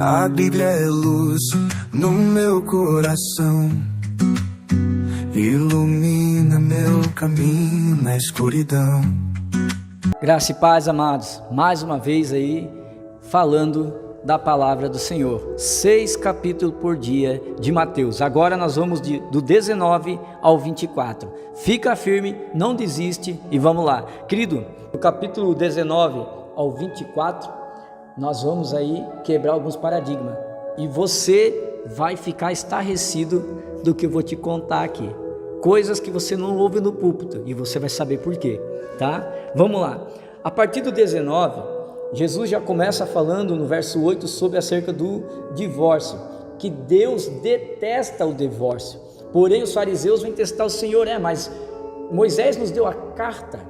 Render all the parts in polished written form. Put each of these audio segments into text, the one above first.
A Bíblia é luz no meu coração, ilumina meu caminho na escuridão. Graça e paz, amados, mais uma vez aí, falando da palavra do Senhor, 6 capítulos por dia de Mateus. Agora nós vamos do 19 ao 24, fica firme, não desiste e vamos lá. Querido, do capítulo 19 ao 24, nós vamos aí quebrar alguns paradigmas, e você vai ficar estarrecido do que eu vou te contar aqui, coisas que você não ouve no púlpito, e você vai saber por quê, tá? Vamos lá, a partir do 19, Jesus já começa falando no verso 8 sobre acerca do divórcio, que Deus detesta o divórcio, porém os fariseus vêm testar o Senhor, mas Moisés nos deu a carta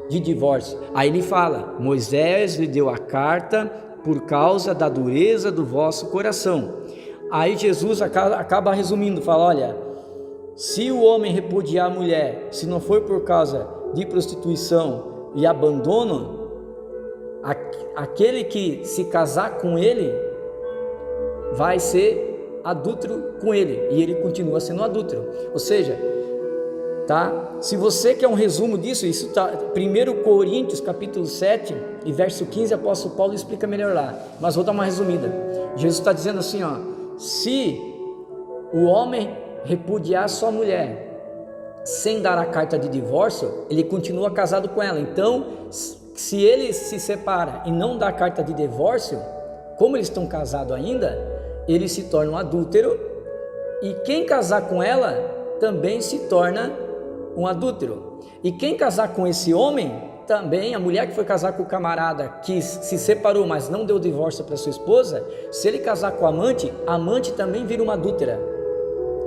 de divórcio. Aí ele fala, Moisés lhe deu a carta por causa da dureza do vosso coração. Aí Jesus acaba resumindo, fala, olha, se o homem repudiar a mulher, se não for por causa de prostituição e abandono, aquele que se casar com ele vai ser adúltero com ele, e ele continua sendo adúltero. Ou seja, tá? Se você quer um resumo disso, isso está 1 Coríntios capítulo 7 e verso 15, apóstolo Paulo explica melhor lá, mas vou dar uma resumida. Jesus está dizendo assim, se o homem repudiar sua mulher sem dar a carta de divórcio, ele continua casado com ela. Então, se ele se separa e não dá a carta de divórcio, como eles estão casados ainda, ele se torna um adúltero, e quem casar com ela também se torna um adúltero. E quem casar com esse homem, também, a mulher que foi casar com o camarada que se separou, mas não deu divórcio para sua esposa, se ele casar com a amante também vira uma adúltera.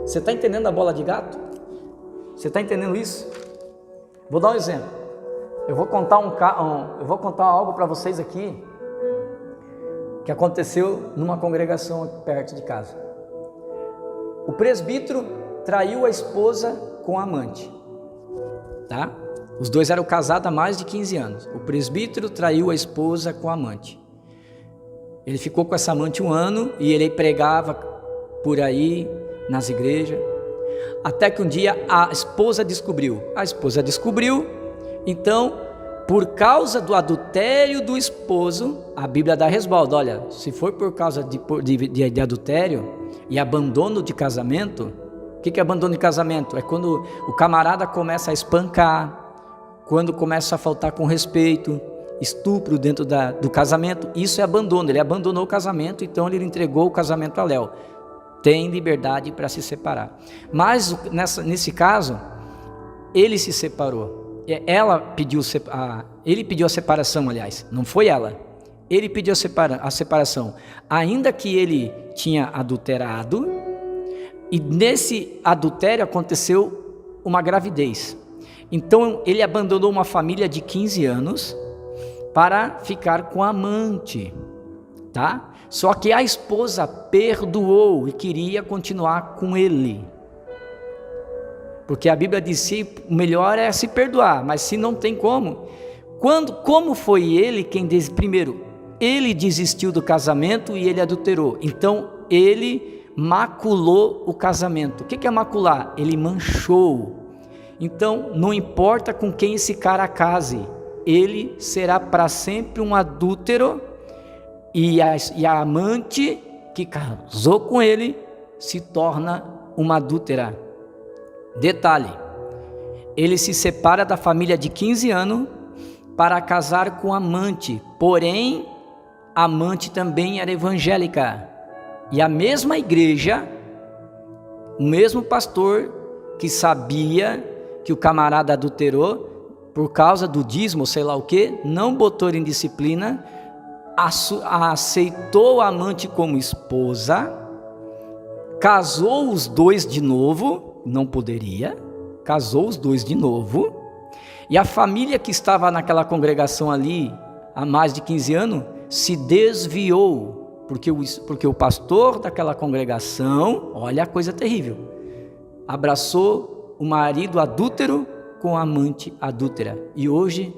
Você está entendendo a bola de gato? Você está entendendo isso? Vou dar um exemplo. Eu vou contar algo para vocês aqui que aconteceu numa congregação perto de casa. O presbítero traiu a esposa com a amante, tá? Os dois eram casados há mais de 15 anos. O presbítero traiu a esposa com a amante. Ele ficou com essa amante 1 ano e ele pregava por aí nas igrejas, até que um dia a esposa descobriu. Então, por causa do adultério do esposo, a Bíblia dá resbaldo. Olha, se for por causa de adultério e abandono de casamento, o que é abandono de casamento? É quando o camarada começa a espancar, quando começa a faltar com respeito, estupro dentro do casamento. Isso é abandono, ele abandonou o casamento, então ele entregou o casamento a Léo. Tem liberdade para se separar. Mas nesse caso, ele se separou. Ele pediu a separação, aliás, não foi ela. Ele pediu a separação, ainda que ele tinha adulterado, e nesse adultério aconteceu uma gravidez. Então ele abandonou uma família de 15 anos para ficar com a amante, tá? Só que a esposa perdoou e queria continuar com ele. Porque a Bíblia diz que o melhor é se perdoar, mas se não tem como. Como foi ele quem primeiro, ele desistiu do casamento e ele adulterou. Então ele maculou o casamento. O que é macular? Ele manchou. Então não importa com quem esse cara case, ele será para sempre um adúltero, e a amante que casou com ele se torna uma adúltera. Detalhe, ele se separa da família de 15 anos para casar com a amante, porém a amante também era evangélica, e a mesma igreja, o mesmo pastor que sabia que o camarada adulterou por causa do dízimo, sei lá o que, não botou em disciplina, aceitou a amante como esposa, casou os dois de novo, não poderia, casou os dois de novo, e a família que estava naquela congregação ali há mais de 15 anos se desviou, porque o pastor daquela congregação, olha a coisa terrível, abraçou o marido adúltero com a amante adúltera, e hoje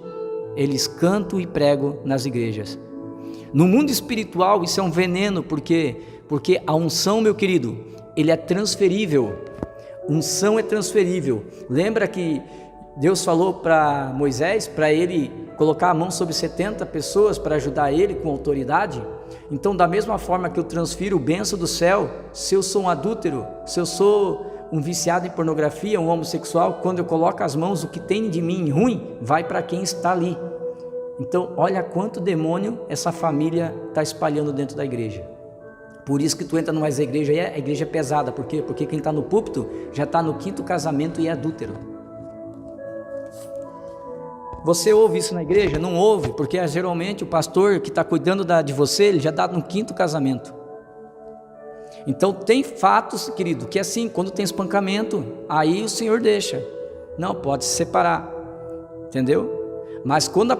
eles cantam e pregam nas igrejas. No mundo espiritual isso é um veneno, porque a unção, meu querido, ele é transferível. Unção é transferível. Lembra que Deus falou para Moisés, para ele colocar a mão sobre 70 pessoas para ajudar ele com autoridade? Então, da mesma forma que eu transfiro bênção do céu, se eu sou um adúltero, se eu sou um viciado em pornografia, um homossexual, quando eu coloco as mãos, o que tem de mim ruim, vai para quem está ali. Então, olha quanto demônio essa família está espalhando dentro da igreja. Por isso que tu entra numa igreja e a igreja é pesada. Por quê? Porque quem está no púlpito já está no 5º casamento e é adúltero. Você ouve isso na igreja? Não ouve, porque geralmente o pastor que está cuidando de você, ele já está no 5º casamento. Então tem fatos, querido, que assim, quando tem espancamento, aí o Senhor deixa. Não, pode se separar, entendeu? Mas quando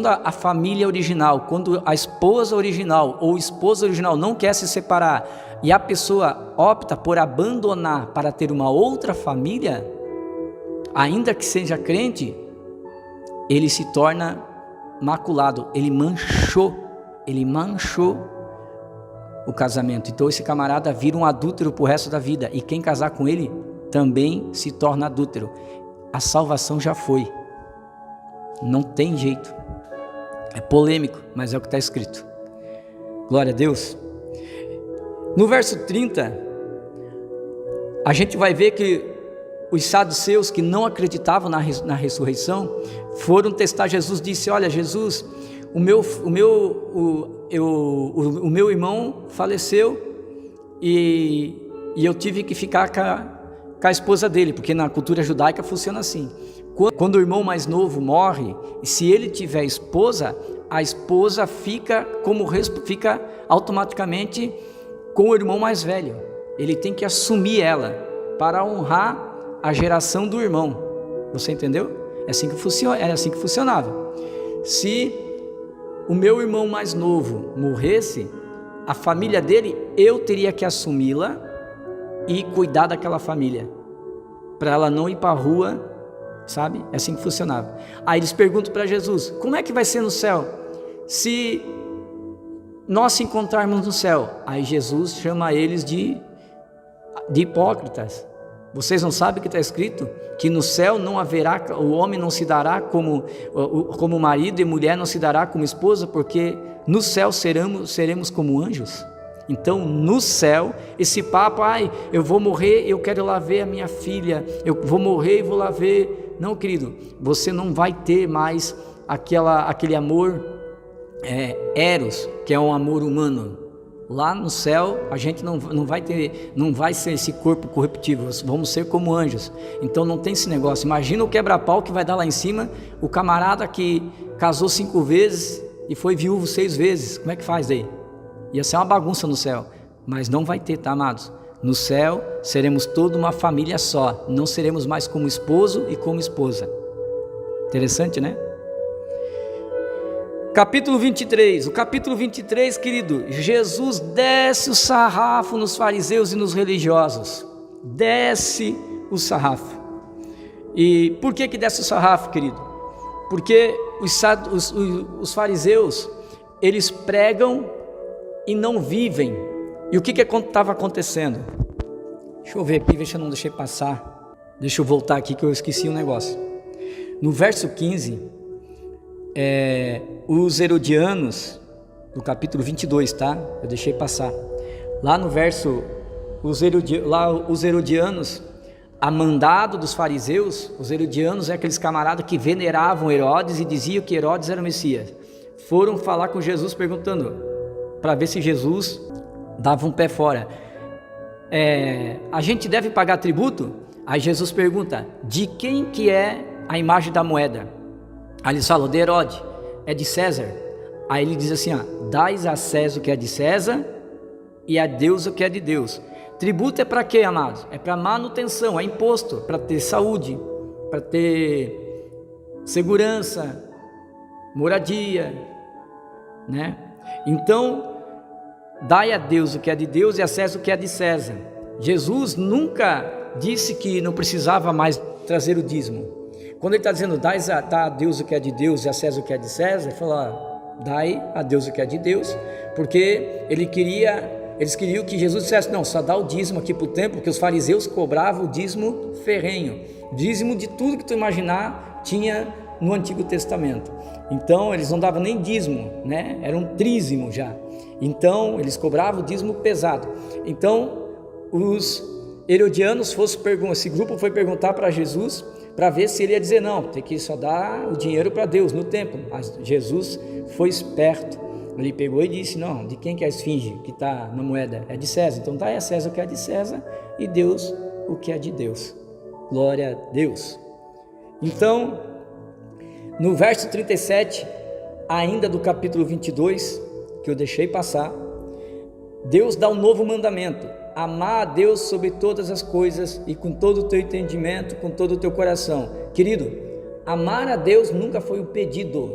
a família original, quando a esposa original ou o esposo original não quer se separar e a pessoa opta por abandonar para ter uma outra família, ainda que seja crente, ele se torna maculado, ele manchou o casamento. Então esse camarada vira um adúltero para o resto da vida, e quem casar com ele também se torna adúltero. A salvação já foi, não tem jeito. É polêmico, mas é o que está escrito. Glória a Deus. No verso 30, a gente vai ver que os saduceus, que não acreditavam na ressurreição, foram testar Jesus. Disse: olha, Jesus, o meu irmão faleceu e eu tive que ficar com a esposa dele, porque na cultura judaica funciona assim. Quando o irmão mais novo morre, se ele tiver esposa, a esposa fica automaticamente com o irmão mais velho. Ele tem que assumir ela para honrar a geração do irmão. Você entendeu? É assim que funcionava. Se o meu irmão mais novo morresse, a família dele, eu teria que assumi-la e cuidar daquela família, para ela não ir para a rua, sabe? É assim que funcionava. Aí eles perguntam para Jesus: como é que vai ser no céu, se nós se encontrarmos no céu? Aí Jesus chama eles de hipócritas. Vocês não sabem o que está escrito? Que no céu não haverá, o homem não se dará como marido, e mulher não se dará como esposa, porque no céu seremos como anjos. Então no céu, esse papo, eu vou morrer, eu quero lá ver a minha filha, eu vou morrer e vou lá ver. Não, querido, você não vai ter mais aquele amor eros, que é um amor humano. Lá no céu a gente não vai ser esse corpo corruptível, vamos ser como anjos. Então não tem esse negócio. Imagina o quebra-pau que vai dar lá em cima, o camarada que casou 5 vezes e foi viúvo 6 vezes, como é que faz daí? Ia ser uma bagunça no céu. Mas não vai ter, tá, amados? No céu seremos toda uma família só, não seremos mais como esposo e como esposa. Interessante, né? Capítulo 23, o capítulo 23, querido, Jesus desce o sarrafo nos fariseus e nos religiosos, desce o sarrafo. E por que desce o sarrafo, querido? Porque os fariseus, eles pregam e não vivem. E o que estava acontecendo? Deixa eu ver aqui, ver se eu não deixei passar, deixa eu voltar aqui que eu esqueci um negócio. No verso 15, os herodianos, no capítulo 22, tá? Eu deixei passar. Lá no verso, os herodianos, a mandado dos fariseus, os herodianos é aqueles camaradas que veneravam Herodes e diziam que Herodes era o Messias. Foram falar com Jesus perguntando, para ver se Jesus dava um pé fora. A gente deve pagar tributo? Aí Jesus pergunta, de quem que é a imagem da moeda? Aí eles falam, de Herodes, é de César. Aí ele diz assim, dais a César o que é de César e a Deus o que é de Deus. Tributo é para quê, amados? É para manutenção, é imposto, para ter saúde, para ter segurança, moradia, né? Então, dai a Deus o que é de Deus e a César o que é de César. Jesus nunca disse que não precisava mais trazer o dízimo. Quando ele está dizendo, dá a Deus o que é de Deus e a César o que é de César, ele fala, dai a Deus o que é de Deus, porque eles queriam que Jesus dissesse, não, só dá o dízimo aqui para o templo, porque os fariseus cobravam o dízimo ferrenho, dízimo de tudo que tu imaginar tinha no Antigo Testamento. Então eles não davam nem dízimo, né? Era um trízimo já. Então eles cobravam o dízimo pesado. Então os herodianos esse grupo foi perguntar para Jesus, para ver se ele ia dizer, não, tem que só dar o dinheiro para Deus no templo. Mas Jesus foi esperto, ele pegou e disse, não, de quem que é a esfinge que está na moeda? É de César, então dá a César o que é de César e Deus o que é de Deus. Glória a Deus. Então, no verso 37, ainda do capítulo 22, que eu deixei passar, Deus dá um novo mandamento: amar a Deus sobre todas as coisas e com todo o teu entendimento, com todo o teu coração. Querido, amar a Deus nunca foi um pedido,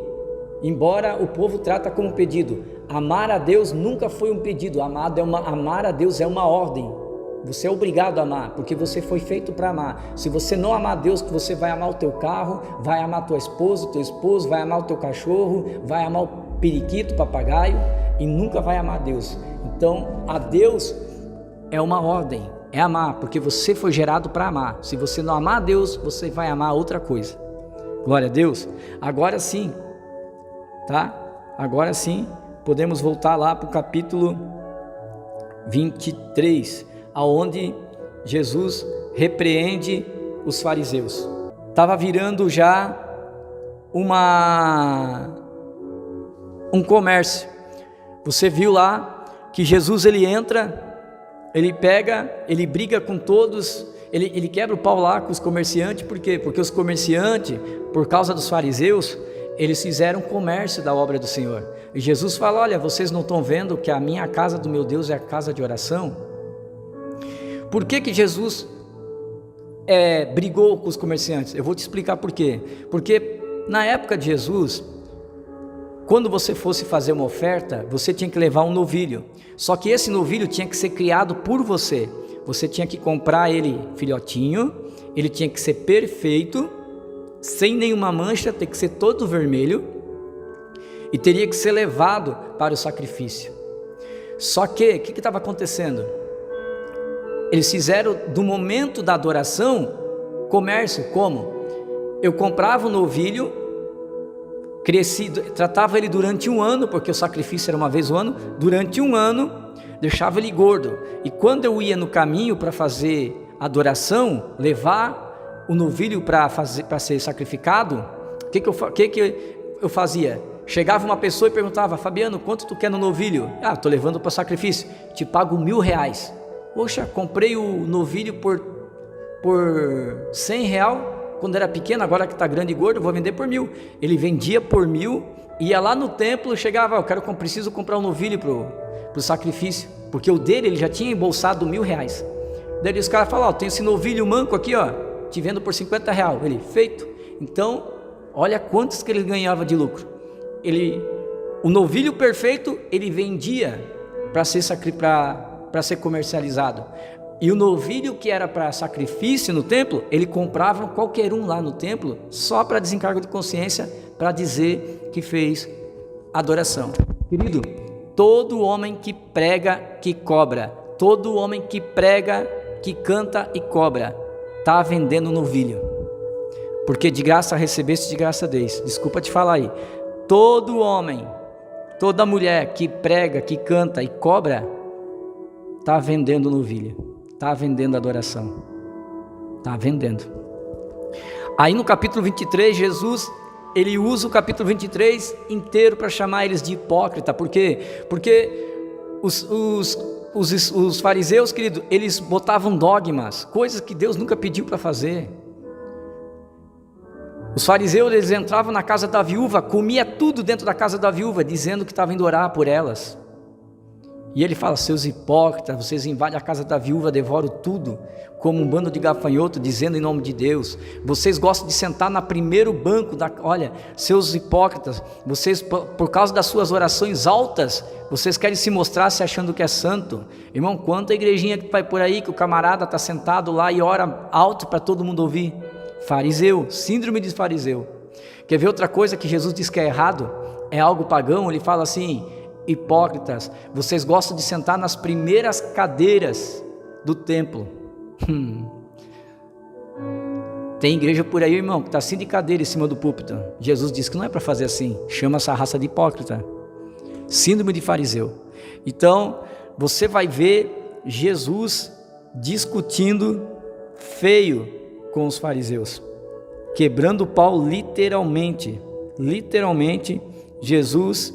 embora o povo trata como pedido. Amar a Deus nunca foi um pedido. Amar a Deus é uma ordem. Você é obrigado a amar, porque você foi feito para amar. Se você não amar a Deus, você vai amar o teu carro, vai amar tua esposa, teu esposo, vai amar o teu cachorro, vai amar o periquito, o papagaio, e nunca vai amar a Deus. Então, a Deus é uma ordem, é amar, porque você foi gerado para amar. Se você não amar a Deus, você vai amar outra coisa. Glória a Deus. Agora sim, tá? Agora sim, podemos voltar lá para o capítulo 23, aonde Jesus repreende os fariseus. Estava virando já um comércio. Você viu lá que Jesus ele entra, ele pega, ele briga com todos, ele quebra o pau lá com os comerciantes. Por quê? Porque os comerciantes, por causa dos fariseus, eles fizeram comércio da obra do Senhor. E Jesus fala, olha, vocês não estão vendo que a minha casa do meu Deus é a casa de oração? Por que Jesus brigou com os comerciantes? Eu vou te explicar por quê. Porque na época de Jesus, quando você fosse fazer uma oferta, você tinha que levar um novilho. Só que esse novilho tinha que ser criado por você. Você tinha que comprar ele filhotinho, ele tinha que ser perfeito, sem nenhuma mancha, tem que ser todo vermelho, e teria que ser levado para o sacrifício. Só que, o que estava acontecendo? Eles fizeram do momento da adoração comércio. Como? Eu comprava o novilho, tratava ele durante um ano, porque o sacrifício era uma vez ao ano, durante um ano, deixava ele gordo, e quando eu ia no caminho para fazer adoração, levar o novilho para ser sacrificado, o que eu fazia? Chegava uma pessoa e perguntava, Fabiano, quanto tu quer no novilho? Estou levando para sacrifício, te pago R$1.000. Poxa, comprei o novilho por R$100 quando era pequeno, agora que está grande e gordo, eu vou vender por 1.000. Ele vendia por 1.000, ia lá no templo, chegava, preciso comprar um novilho pro sacrifício, porque o dele, ele já tinha embolsado R$1.000. Daí os caras falaram, tem esse novilho manco aqui, te vendo por R$50. Ele, feito. Então, olha quantos que ele ganhava de lucro. O novilho perfeito, ele vendia para ser comercializado. E o novilho que era para sacrifício no templo, ele comprava qualquer um lá no templo, só para desencargo de consciência, para dizer que fez adoração. Querido, todo homem que prega, que cobra, todo homem que prega, que canta e cobra, está vendendo novilho, porque de graça recebeste, de graça deis. Desculpa te falar aí. Todo homem, toda mulher que prega, que canta e cobra, está vendendo novilho, está vendendo adoração, está vendendo. Aí no capítulo 23, Jesus, ele usa o capítulo 23 inteiro para chamar eles de hipócrita. Por quê? Porque os fariseus, querido, eles botavam dogmas, coisas que Deus nunca pediu para fazer. Os fariseus, eles entravam na casa da viúva, comia tudo dentro da casa da viúva, dizendo que estava indo orar por elas. E ele fala, seus hipócritas, vocês invadem a casa da viúva, devoram tudo, como um bando de gafanhoto, dizendo em nome de Deus. Vocês gostam de sentar no primeiro banco, olha, seus hipócritas, vocês, por causa das suas orações altas, vocês querem se mostrar se achando que é santo. Irmão, quanta igrejinha que vai por aí, que o camarada está sentado lá e ora alto para todo mundo ouvir. Fariseu, síndrome de fariseu. Quer ver outra coisa que Jesus diz que é errado? é algo pagão, ele fala assim: hipócritas, vocês gostam de sentar nas primeiras cadeiras do templo. Tem igreja por aí, irmão, que está assim de cadeira em cima do púlpito. Jesus disse que não é para fazer assim. Chama essa raça de hipócrita. Síndrome de fariseu. Então, você vai ver Jesus discutindo feio com os fariseus, quebrando o pau literalmente. Literalmente, Jesus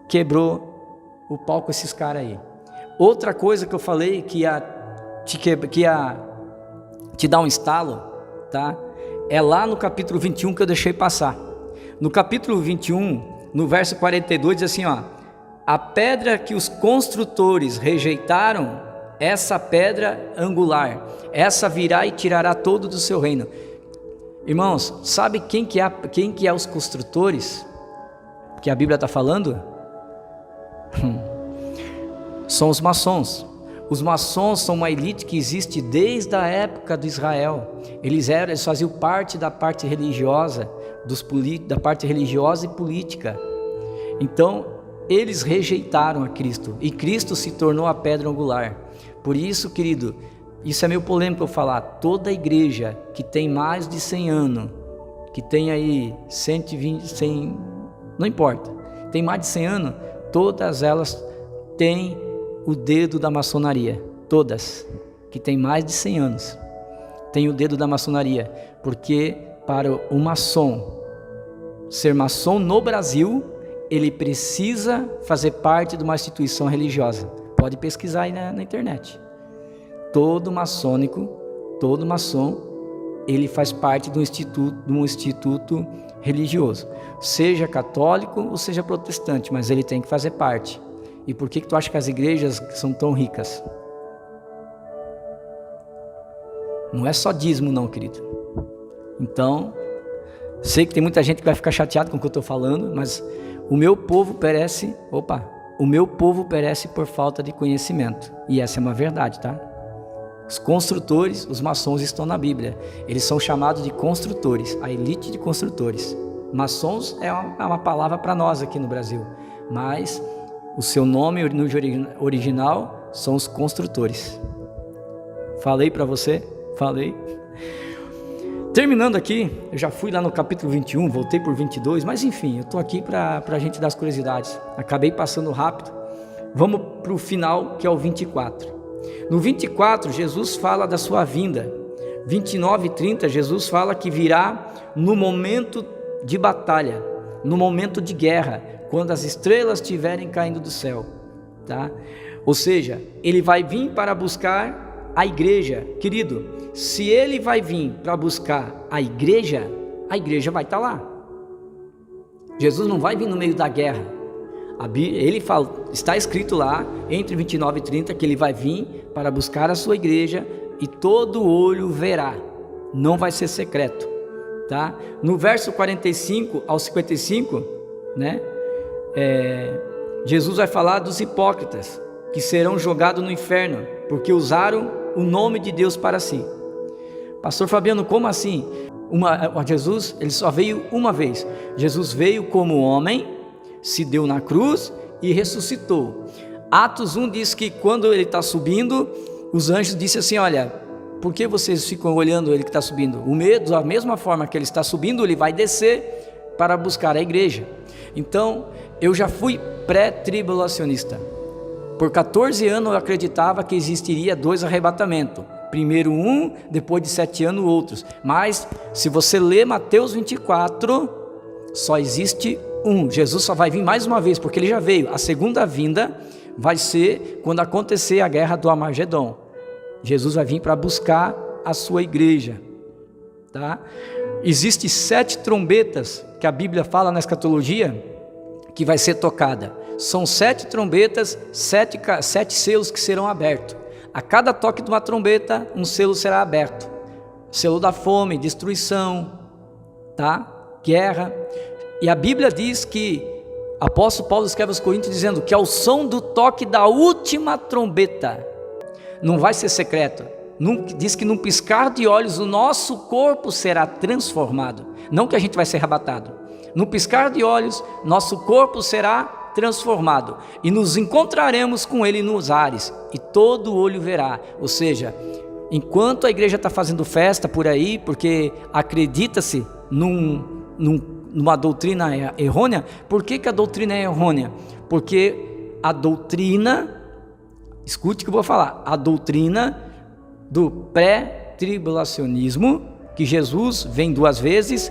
quebrou o pau com esses caras aí. Outra coisa que eu falei que ia te dar um estalo, tá? É lá no capítulo 21 que eu deixei passar. No capítulo 21, no verso 42, diz assim, ó: a pedra que os construtores rejeitaram, essa pedra angular, essa virá e tirará todo do seu reino. Irmãos, sabe quem que é os construtores que a Bíblia está falando? São os maçons. Os maçons são uma elite que existe desde a época de Israel. Eles faziam parte da parte religiosa, da parte religiosa e política. Então, eles rejeitaram a Cristo, e Cristo se tornou a pedra angular. Por isso, querido, isso é meio polêmico eu falar, toda igreja que tem mais de 100 anos, que tem aí 120, 100, não importa, tem mais de 100 anos, todas elas têm o dedo da maçonaria. Todas que tem mais de 100 anos têm o dedo da maçonaria, porque para o maçom ser maçom no Brasil, ele precisa fazer parte de uma instituição religiosa. Pode pesquisar aí na internet. Todo maçom, ele faz parte de um instituto religioso, seja católico ou seja protestante, mas ele tem que fazer parte. E por que tu acha que as igrejas são tão ricas? Não é só dízimo não, querido. Então, sei que tem muita gente que vai ficar chateado com o que eu estou falando, mas o meu povo perece por falta de conhecimento. E essa é uma verdade, tá? Os construtores, os maçons estão na Bíblia. Eles são chamados de construtores, a elite de construtores. Maçons é uma palavra para nós aqui no Brasil, mas o seu nome no original são os construtores. Falei para você? Falei. Terminando aqui, eu já fui lá no capítulo 21, voltei por 22, mas enfim, eu estou aqui para a gente dar as curiosidades. Acabei passando rápido. Vamos para o final, que é o 24. No 24, Jesus fala da sua vinda. 29 e 30, Jesus fala que virá no momento de batalha, no momento de guerra, quando as estrelas estiverem caindo do céu, tá? Ou seja, ele vai vir para buscar a igreja. Querido, se ele vai vir para buscar a igreja vai estar lá. Jesus não vai vir no meio da guerra. Ele fala, está escrito lá, entre 29 e 30, que ele vai vir para buscar a sua igreja e todo olho verá. Não vai ser secreto, tá? No verso 45 ao 55, né? Jesus vai falar dos hipócritas que serão jogados no inferno porque usaram o nome de Deus para si. Pastor Fabiano, como assim? Jesus, ele só veio uma vez. Jesus veio como homem, se deu na cruz e ressuscitou. Atos 1 diz que quando ele está subindo, os anjos disseram assim: olha, por que vocês ficam olhando ele que está subindo? Da mesma forma que ele está subindo, ele vai descer para buscar a igreja. Então, eu já fui pré-tribulacionista. Por 14 anos eu acreditava que existiria 2 arrebatamentos. Primeiro um, depois de 7 anos outros. Mas, se você ler Mateus 24, só existe um. Jesus só vai vir mais uma vez, porque ele já veio. A segunda vinda vai ser quando acontecer a guerra do Armagedon. Jesus vai vir para buscar a sua igreja, tá? Existem 7 trombetas que a Bíblia fala na escatologia que vai ser tocada. São 7 trombetas, 7 selos que serão abertos. A cada toque de uma trombeta, um selo será aberto. Selo da fome, destruição, tá? Guerra. E a Bíblia diz que, apóstolo Paulo escreve aos Coríntios dizendo que ao som do toque da última trombeta, não vai ser secreto, diz que num piscar de olhos o nosso corpo será transformado. Não que a gente vai ser arrebatado, No piscar de olhos, nosso corpo será transformado e nos encontraremos com Ele nos ares, e todo olho verá. Ou seja, enquanto a igreja está fazendo festa por aí, porque acredita-se numa doutrina errônea. Por que a doutrina é errônea? Porque a doutrina, escute o que eu vou falar, a doutrina do pré-tribulacionismo, que Jesus vem 2 vezes,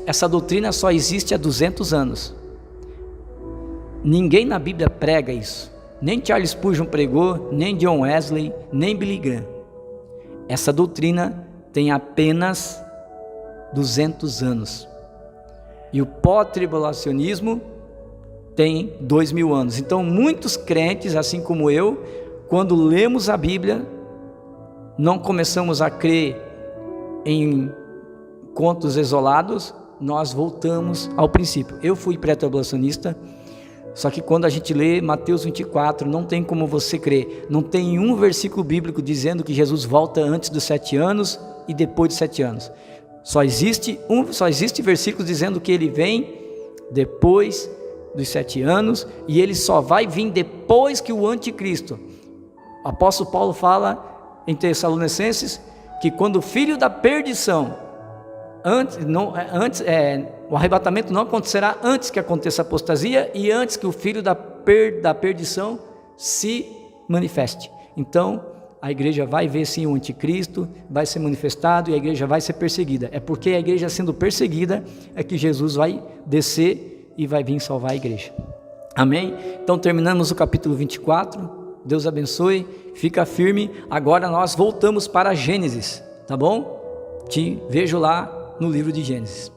essa doutrina só existe há 200 anos. Ninguém na Bíblia prega isso. Nem Charles Spurgeon pregou, nem John Wesley, nem Billy Graham. Essa doutrina tem apenas 200 anos. E o pós-tribulacionismo tem 2000 anos. Então muitos crentes, assim como eu, quando lemos a Bíblia, não começamos a crer em contos isolados, nós voltamos ao princípio. Eu fui pré-tribulacionista, só que quando a gente lê Mateus 24, não tem como você crer. Não tem um versículo bíblico dizendo que Jesus volta antes dos 7 anos e depois dos 7 anos. Só existe versículos dizendo que ele vem depois dos 7 anos, e ele só vai vir depois que o anticristo. O apóstolo Paulo fala em Tessalonicenses que quando o filho da perdição, o arrebatamento não acontecerá antes que aconteça a apostasia e antes que o filho da perdição se manifeste. Então a igreja vai ver sim o anticristo, vai ser manifestado, e a igreja vai ser perseguida. É porque a igreja sendo perseguida é que Jesus vai descer e vai vir salvar a igreja. Amém? Então terminamos o capítulo 24. Deus abençoe, fica firme. Agora nós voltamos para Gênesis, tá bom? Te vejo lá no livro de Gênesis.